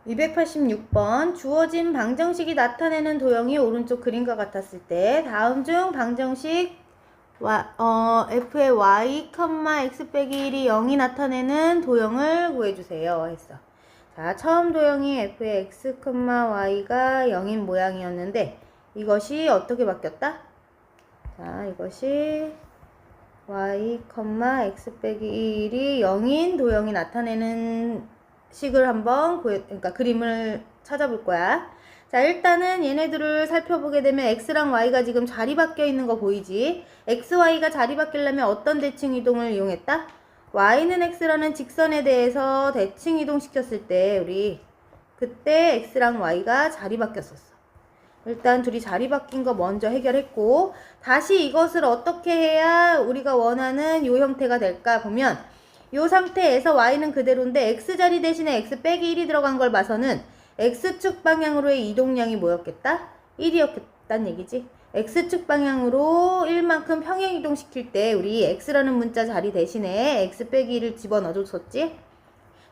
286번 주어진 방정식이 나타내는 도형이 오른쪽 그림과 같았을 때 다음 중 방정식 f의 y, x 빼기 1이 0이 나타내는 도형을 구해주세요 했어. 자, 처음 도형이 f의 x, y가 0인 모양이었는데 이것이 어떻게 바뀌었다? 자, 이것이 y, x 빼기 1이 0인 도형이 나타내는 식을 한번 그러니까 그림을 찾아볼 거야. 자, 일단은 얘네들을 살펴보게 되면 x랑 y가 지금 자리 바뀌어 있는 거 보이지? x, y가 자리 바뀌려면 어떤 대칭 이동을 이용했다? y는 x라는 직선에 대해서 대칭 이동 시켰을 때 우리 그때 x랑 y가 자리 바뀌었었어. 일단 둘이 자리 바뀐 거 먼저 해결했고, 다시 이것을 어떻게 해야 우리가 원하는 요 형태가 될까 보면 요 상태에서 y는 그대로인데 x자리 대신에 x 빼기 1이 들어간 걸 봐서는 x축 방향으로의 이동량이 뭐였겠다? 1이었겠다는 얘기지. x축 방향으로 1만큼 평행 이동시킬 때 우리 x라는 문자 자리 대신에 x 빼기 1을 집어넣어줬었지.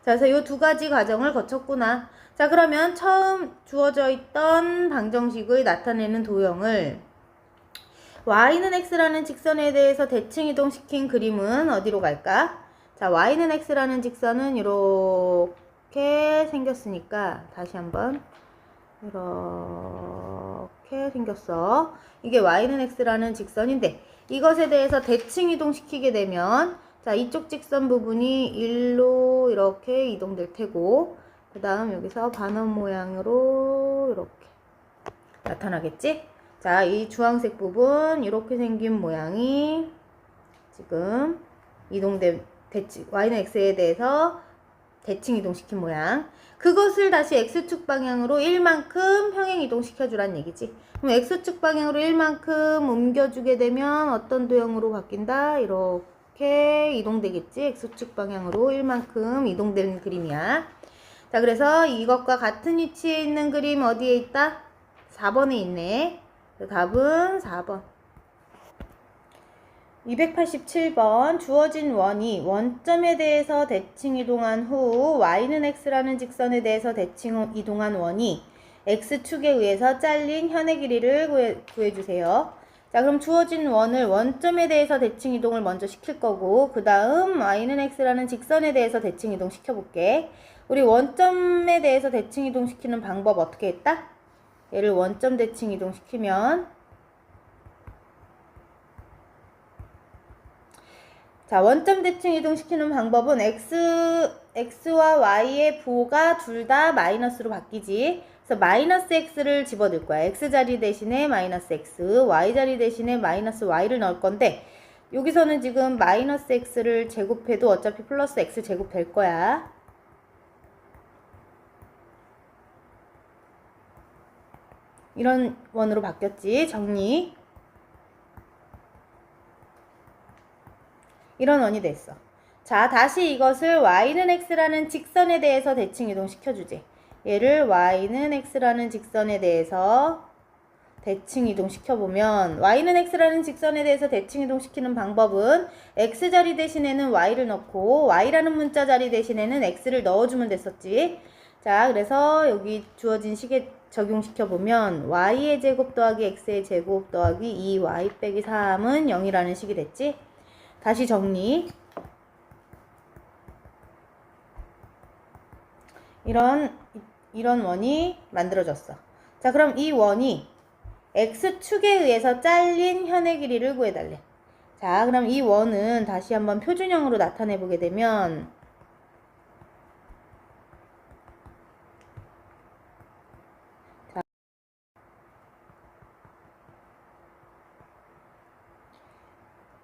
자, 그래서 요 두 가지 과정을 거쳤구나. 자, 그러면 처음 주어져 있던 방정식을 나타내는 도형을 y는 x라는 직선에 대해서 대칭 이동시킨 그림은 어디로 갈까? 자, y는 x라는 직선은 이렇게 생겼으니까 다시 한번 이렇게 생겼어. 이게 y는 x라는 직선인데 이것에 대해서 대칭 이동시키게 되면 자, 이쪽 직선 부분이 1로 이렇게 이동될 테고 그 다음 여기서 반원 모양으로 이렇게 나타나겠지? 자, 이 주황색 부분 이렇게 생긴 모양이 지금 이동된 y는 x에 대해서 대칭 이동시킨 모양. 그것을 다시 x축 방향으로 1만큼 평행 이동시켜주란 얘기지. 그럼 x축 방향으로 1만큼 옮겨주게 되면 어떤 도형으로 바뀐다? 이렇게 이동되겠지. x축 방향으로 1만큼 이동되는 그림이야. 자, 그래서 이것과 같은 위치에 있는 그림 어디에 있다? 4번에 있네. 답은 4번. 287번 주어진 원이 원점에 대해서 대칭 이동한 후 y는 x라는 직선에 대해서 대칭 이동한 원이 x축에 의해서 잘린 현의 길이를 구해주세요. 자, 그럼 주어진 원을 원점에 대해서 대칭 이동을 먼저 시킬 거고 그 다음 y는 x라는 직선에 대해서 대칭 이동 시켜볼게. 우리 원점에 대해서 대칭 이동 시키는 방법 어떻게 했다? 얘를 원점 대칭 이동 시키면 자, 원점 대칭 이동시키는 방법은 x와 y의 부호가 둘 다 마이너스로 바뀌지. 그래서 마이너스 x를 집어넣을 거야. x자리 대신에 마이너스 x, y자리 대신에 마이너스 y를 넣을 건데 여기서는 지금 마이너스 x를 제곱해도 어차피 플러스 x 제곱 될 거야. 이런 원으로 바뀌었지. 정리. 이런 원이 됐어. 자, 다시 이것을 y는 x라는 직선에 대해서 대칭 이동 시켜주지. 얘를 y는 x라는 직선에 대해서 대칭 이동 시켜보면 y는 x라는 직선에 대해서 대칭 이동 시키는 방법은 x자리 대신에는 y를 넣고 y라는 문자 자리 대신에는 x를 넣어주면 됐었지. 자, 그래서 여기 주어진 식에 적용시켜보면 y의 제곱 더하기 x의 제곱 더하기 2y 빼기 3은 0이라는 식이 됐지. 다시 정리. 이런 원이 만들어졌어. 자, 그럼 이 원이 x축에 의해서 잘린 현의 길이를 구해달래. 자, 그럼 이 원은 다시 한번 표준형으로 나타내 보게 되면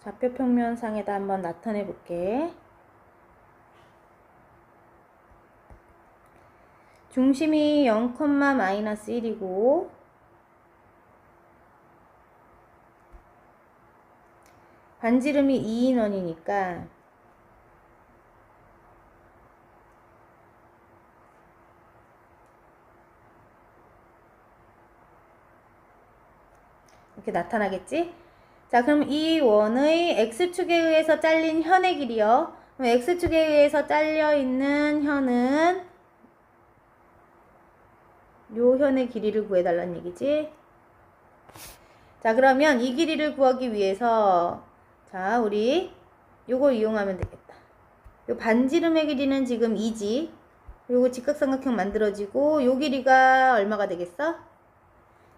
좌표 평면상에다 한번 나타내 볼게. 중심이 0,-1이고 반지름이 2인원이니까 이렇게 나타나겠지? 자, 그럼 이 원의 x축에 의해서 잘린 현의 길이요. 그럼 x축에 의해서 잘려 있는 현은 요 현의 길이를 구해달라는 얘기지. 자, 그러면 이 길이를 구하기 위해서 자, 우리 요걸 이용하면 되겠다. 요 반지름의 길이는 지금 2지. 요거 직각삼각형 만들어지고 요 길이가 얼마가 되겠어?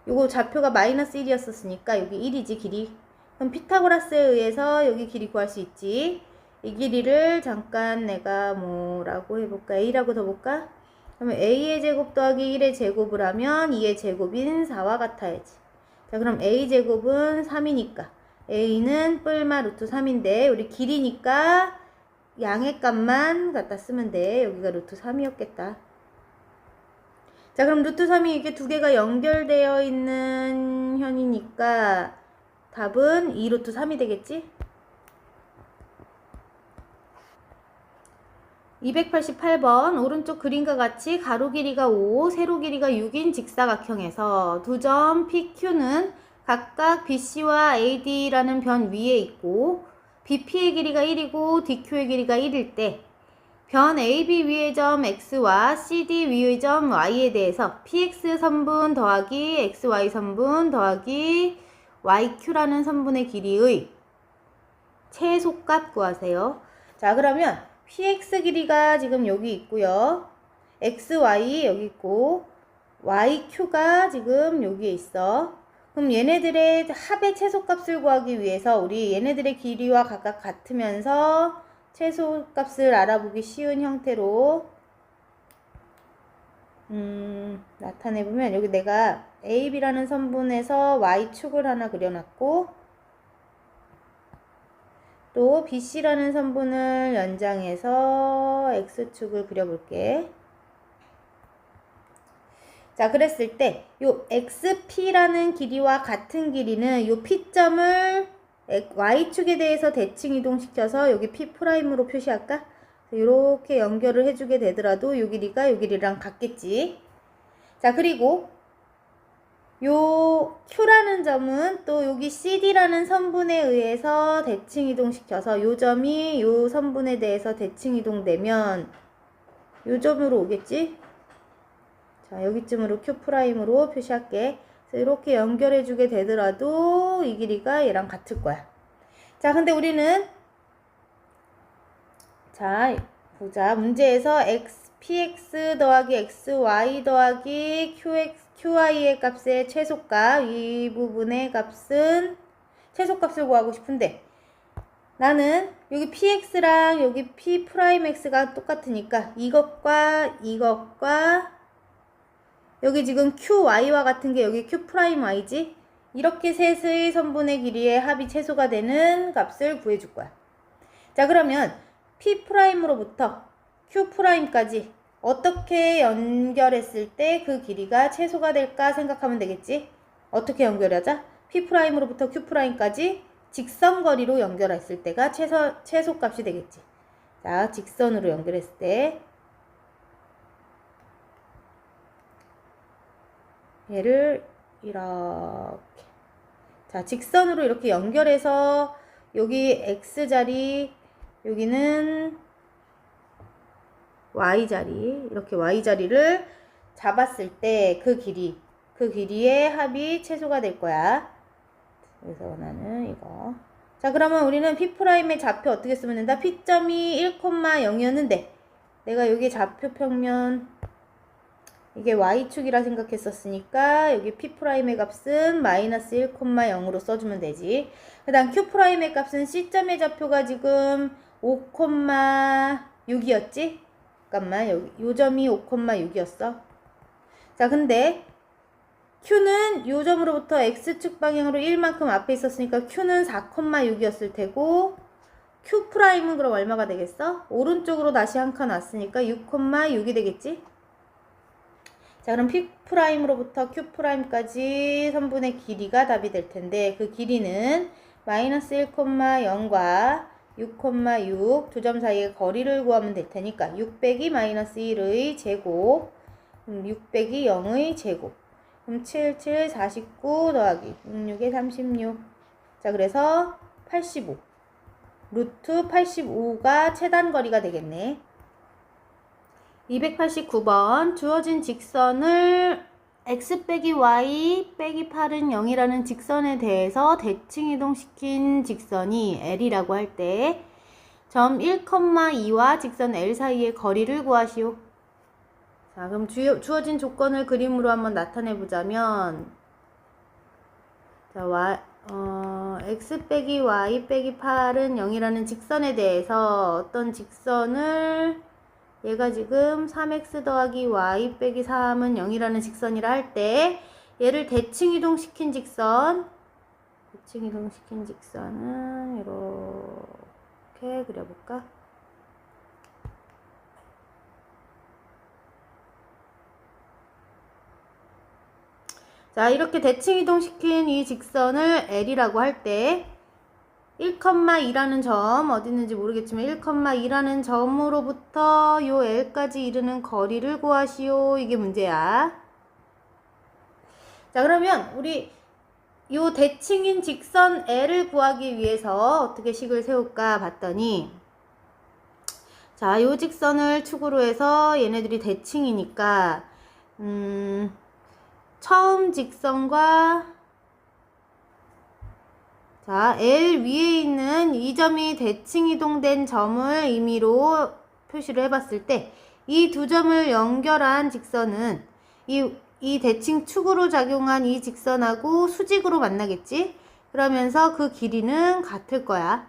요거 좌표가 마이너스 1이었었으니까 여기 1이지 길이. 그럼 피타고라스에 의해서 여기 길이 구할 수 있지. 이 길이를 잠깐 내가 뭐라고 해볼까? A라고 더 볼까? 그러면 A의 제곱 더하기 1의 제곱을 하면 2의 제곱인 4와 같아야지. 자, 그럼 A제곱은 3이니까 A는 뿔마 루트 3인데 우리 길이니까 양의 값만 갖다 쓰면 돼. 여기가 루트 3이었겠다. 자, 그럼 루트 3이 이렇게 두 개가 연결되어 있는 현이니까 답은 2 루트 3이 되겠지? 288번 오른쪽 그림과 같이 가로 길이가 5, 세로 길이가 6인 직사각형에서 두 점 PQ는 각각 BC와 AD라는 변 위에 있고 BP의 길이가 1이고 DQ의 길이가 1일 때 변 AB 위의 점 X와 CD 위의 점 Y에 대해서 PX 선분 더하기 XY 선분 더하기 YQ라는 선분의 길이의 최소값 구하세요. 자, 그러면 PX 길이가 지금 여기 있고요. XY 여기 있고 YQ가 지금 여기에 있어. 그럼 얘네들의 합의 최소값을 구하기 위해서 우리 얘네들의 길이와 각각 같으면서 최소값을 알아보기 쉬운 형태로 나타내보면 여기 내가 AB라는 선분에서 Y축을 하나 그려놨고 또 BC라는 선분을 연장해서 X축을 그려볼게. 자, 그랬을 때 요 XP라는 길이와 같은 길이는 요 P점을 Y축에 대해서 대칭 이동시켜서 여기 P'으로 표시할까? 이렇게 연결을 해주게 되더라도 요 길이가 요 길이랑 같겠지. 자, 그리고 요 Q라는 점은 또 여기 CD라는 선분에 의해서 대칭 이동시켜서 요 점이 요 선분에 대해서 대칭 이동되면 요 점으로 오겠지? 자, 여기쯤으로 Q'으로 표시할게. 그래서 이렇게 연결해주게 되더라도 이 길이가 얘랑 같을 거야. 자, 근데 우리는 자, 보자. 문제에서 PX 더하기 XY 더하기 QI의 값의 최소값, 이 부분의 값은 최소값을 구하고 싶은데 나는 여기 PX랑 여기 P'X가 똑같으니까 이것과 여기 지금 QY와 같은 게 여기 Q'Y지? 이렇게 셋의 선분의 길이의 합이 최소가 되는 값을 구해줄 거야. 자, 그러면 P'으로부터 Q'까지 어떻게 연결했을 때 그 길이가 최소가 될까 생각하면 되겠지? 어떻게 연결하자? P'으로부터 Q'까지 직선거리로 연결했을 때가 최소값이 되겠지. 자, 직선으로 연결했을 때 얘를 이렇게 자, 직선으로 이렇게 연결해서 여기 X자리 여기는 Y자리 이렇게 Y자리를 잡았을 때 그 길이의 합이 최소가 될 거야. 그래서 나는 이거 자, 그러면 우리는 P'의 좌표 어떻게 쓰면 된다? P점이 1,0이었는데 내가 여기 좌표 평면 이게 Y축이라 생각했었으니까 여기 P'의 값은 마이너스 1,0으로 써주면 되지. 그 다음 Q'의 값은 C점의 좌표가 지금 5,6이었지? 잠깐만, 여기 요 점이 5,6이었어. 자, 근데 Q는 요 점으로부터 X축 방향으로 1만큼 앞에 있었으니까 Q는 4,6이었을 테고 Q'은 그럼 얼마가 되겠어? 오른쪽으로 다시 한 칸 왔으니까 6,6이 되겠지? 자, 그럼 P'으로부터 Q'까지 선분의 길이가 답이 될 텐데 그 길이는 마이너스 1,0과 6,6 두 점 사이의 거리를 구하면 될 테니까 6 빼기 마이너스 1의 제곱 6 빼기 0의 제곱 그럼 7, 7, 49 더하기 6, 6에 36 자, 그래서 85 루트 85가 최단 거리가 되겠네. 289번 주어진 직선을 x 빼기 y 빼기 8은 0이라는 직선에 대해서 대칭 이동시킨 직선이 L이라고 할 때 점 1,2와 직선 L 사이의 거리를 구하시오. 자, 그럼 주어진 조건을 그림으로 한번 나타내 보자면, 자, x 빼기 y 빼기 8은 0이라는 직선에 대해서 어떤 직선을, 얘가 지금 3x 더하기 y 빼기 3은 0이라는 직선이라 할 때, 얘를 대칭 이동시킨 직선은 이렇게 그려볼까? 자, 이렇게 대칭 이동시킨 이 직선을 L이라고 할 때 1,2라는 점, 어디 있는지 모르겠지만 1,2라는 점으로부터 요 L까지 이르는 거리를 구하시오. 이게 문제야. 자, 그러면 우리 요 대칭인 직선 L을 구하기 위해서 어떻게 식을 세울까 봤더니, 자, 요 직선을 축으로 해서 얘네들이 대칭이니까 처음 직선과, 자, L 위에 있는 이 점이 대칭 이동된 점을 의미로 표시를 해봤을 때 이 두 점을 연결한 직선은 이 대칭 축으로 작용한 이 직선하고 수직으로 만나겠지? 그러면서 그 길이는 같을 거야.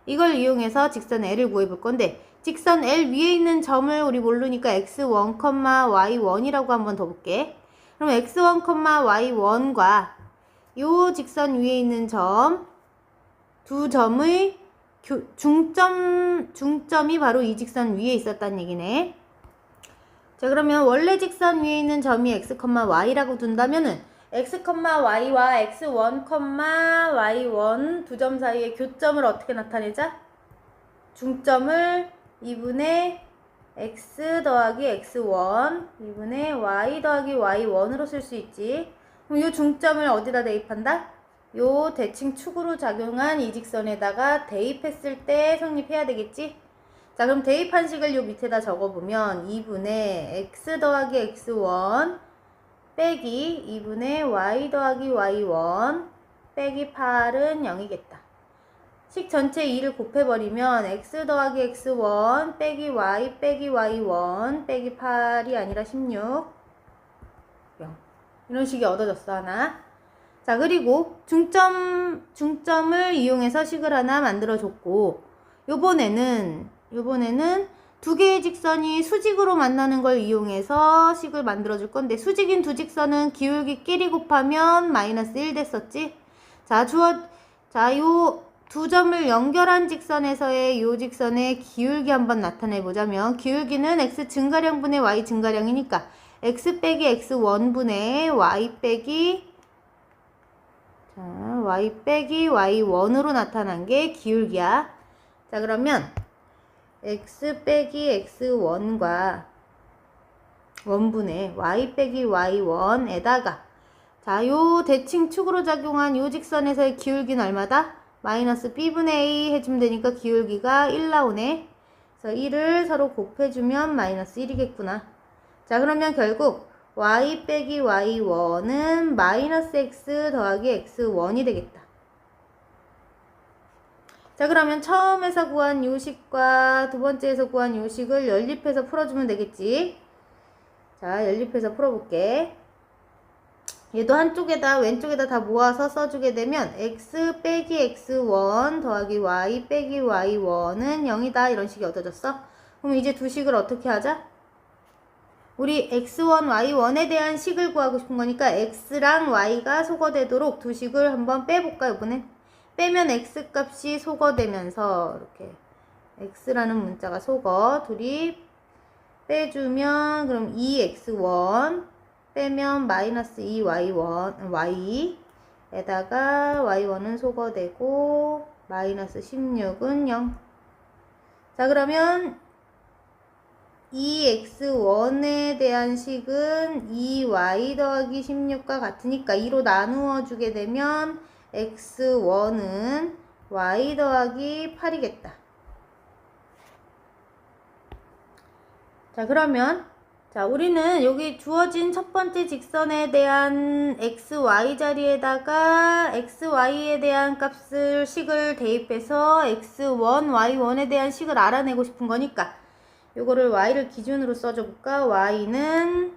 이걸 이용해서 직선 L을 구해볼 건데, 직선 L 위에 있는 점을 우리 모르니까 x1, y1이라고 한번 더 볼게. 그럼 x1, y1과 요 직선 위에 있는 점, 두 점의 중점이 바로 이 직선 위에 있었다는 얘기네. 자, 그러면 원래 직선 위에 있는 점이 x, y라고 둔다면은 x, y와 x1, y1 두 점 사이의 교점을 어떻게 나타내자? 중점을 2분의 x 더하기 x1 2분의 y 더하기 y1으로 쓸 수 있지. 그럼 이 중점을 어디다 대입한다? 요 대칭 축으로 작용한 이 직선에다가 대입했을 때 성립해야 되겠지? 자, 그럼 대입한 식을 요 밑에다 적어보면 2분의 x 더하기 x1 빼기 2분의 y 더하기 y1 빼기 8은 0이겠다. 식 전체 2를 곱해버리면 x 더하기 x1 빼기 y 빼기 y1 빼기 8이 아니라 16 0 이런 식이 얻어졌어. 하나. 자, 그리고 중점을 이용해서 식을 하나 만들어줬고, 요번에는 두 개의 직선이 수직으로 만나는 걸 이용해서 식을 만들어줄 건데, 수직인 두 직선은 기울기끼리 곱하면 마이너스 1 됐었지? 자, 요 두 점을 연결한 직선에서의 요 직선의 기울기 한번 나타내 보자면, 기울기는 x 증가량분의 y 증가량이니까 x 빼기 x1분의 y 빼기 y1으로 나타난 게 기울기야. 자, 그러면 x 빼기 x1과 1분의 y 빼기 y1에다가, 자, 요 대칭 축으로 작용한 요 직선에서의 기울기는 얼마다? 마이너스 b분의 a 해주면 되니까 기울기가 1 나오네. 그래서 1을 서로 곱해주면 마이너스 1이겠구나. 자, 그러면 결국 y 빼기 y1은 마이너스 x 더하기 x1이 되겠다. 자, 그러면 처음에서 구한 요식과 두 번째에서 구한 요식을 연립해서 풀어주면 되겠지. 자, 연립해서 풀어볼게. 얘도 한쪽에다 왼쪽에다 다 모아서 써주게 되면 x 빼기 x1 더하기 y 빼기 y1은 0이다. 이런 식이 얻어졌어. 그럼 이제 두 식을 어떻게 하자? 우리 x1, y1에 대한 식을 구하고 싶은 거니까 x랑 y가 소거되도록 두 식을 한번 빼볼까, 이번에? 빼면 x 값이 소거되면서 이렇게 x라는 문자가 소거, 둘이 빼주면 그럼 2x1 빼면 마이너스 2y1, y에다가 y1은 소거되고 마이너스 16은 0. 자, 그러면 2x1에 대한 식은 2y 더하기 16과 같으니까 2로 나누어 주게 되면 x1은 y 더하기 8이겠다. 자, 그러면 자, 우리는 여기 주어진 첫 번째 직선에 대한 xy 자리에다가 xy에 대한 값을 식을 대입해서 x1, y1에 대한 식을 알아내고 싶은 거니까 요거를 y를 기준으로 써줘 볼까? y는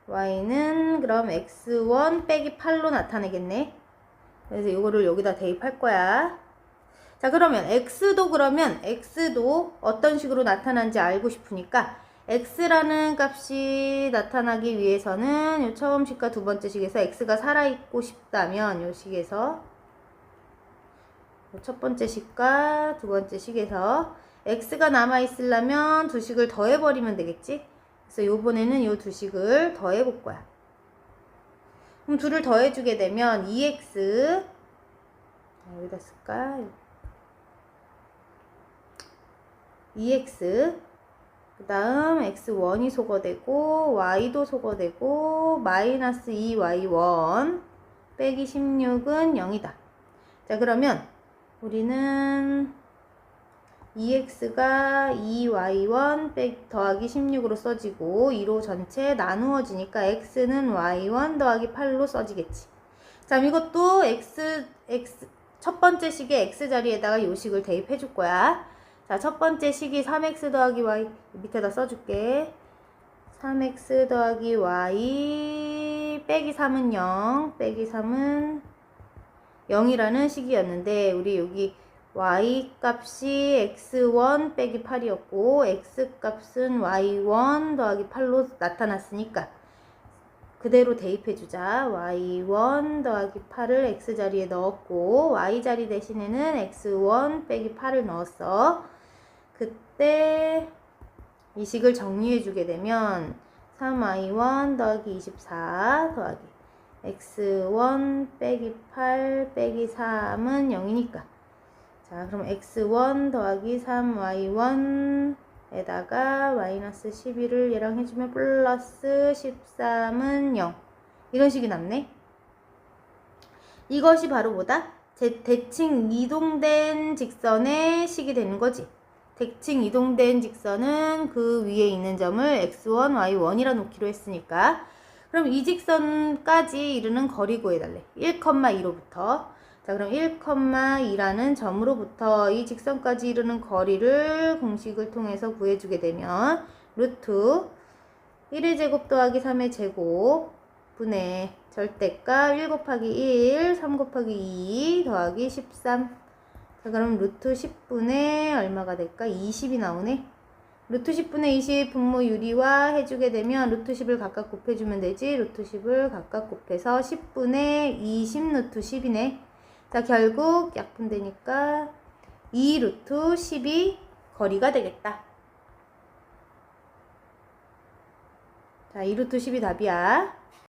그럼 x1 빼기 8로 나타내겠네. 그래서 요거를 여기다 대입할 거야. 자, 그러면 x도 어떤 식으로 나타나는지 알고 싶으니까 x라는 값이 나타나기 위해서는 요 처음 식과 두 번째 식에서 x가 살아있고 싶다면 요 식에서 요 첫 번째 식과 두 번째 식에서 x가 남아있으려면 두 식을 더해버리면 되겠지? 그래서 요번에는 요 두 식을 더해볼 거야. 그럼 둘을 더해주게 되면 2x 여기다 쓸까? 2x 그 다음 x1이 소거되고 y도 소거되고 마이너스 2y1 빼기 16은 0이다. 자, 그러면 우리는 2x가 2y1 빼기 더하기 16으로 써지고 2로 전체 나누어지니까 x는 y1 더하기 8로 써지겠지. 자, 이것도 첫 번째 식의 x 자리에다가 요 식을 대입해 줄 거야. 자, 첫 번째 식이 3x 더하기 y 밑에다 써줄게. 3x 더하기 y 빼기 3은 0 빼기 3은 0이라는 식이었는데 우리 여기 y 값이 x1 빼기 8이었고 x 값은 y1 더하기 8로 나타났으니까 그대로 대입해주자. y1 더하기 8을 x자리에 넣었고 y자리 대신에는 x1 빼기 8을 넣었어. 그때 이 식을 정리해주게 되면 3y1 더하기 24 더하기 x1 빼기 8 빼기 3은 0이니까 자, 그럼 x1 더하기 3y1에다가 마이너스 11을 얘랑 해주면 플러스 13은 0 이런 식이 남네. 이것이 바로 뭐다? 대칭 이동된 직선의 식이 되는 거지. 대칭 이동된 직선은 그 위에 있는 점을 x1, y1이라 놓기로 했으니까 그럼 이 직선까지 이르는 거리 구해달래. 1,2로부터 자, 그럼 1,2라는 점으로부터 이 직선까지 이르는 거리를 공식을 통해서 구해주게 되면 루트 1의 제곱 더하기 3의 제곱 분의 절대값 1 곱하기 1, 3 곱하기 2 더하기 13 자, 그럼 루트 10분의 얼마가 될까? 20이 나오네. 루트 10분의 20 분모 유리화 해주게 되면 루트 10을 각각 곱해주면 되지. 루트 10을 각각 곱해서 10분의 20 루트 10이네. 자, 결국 약분되니까 2 루트 10이 거리가 되겠다. 자, 2 루트 10이 답이야.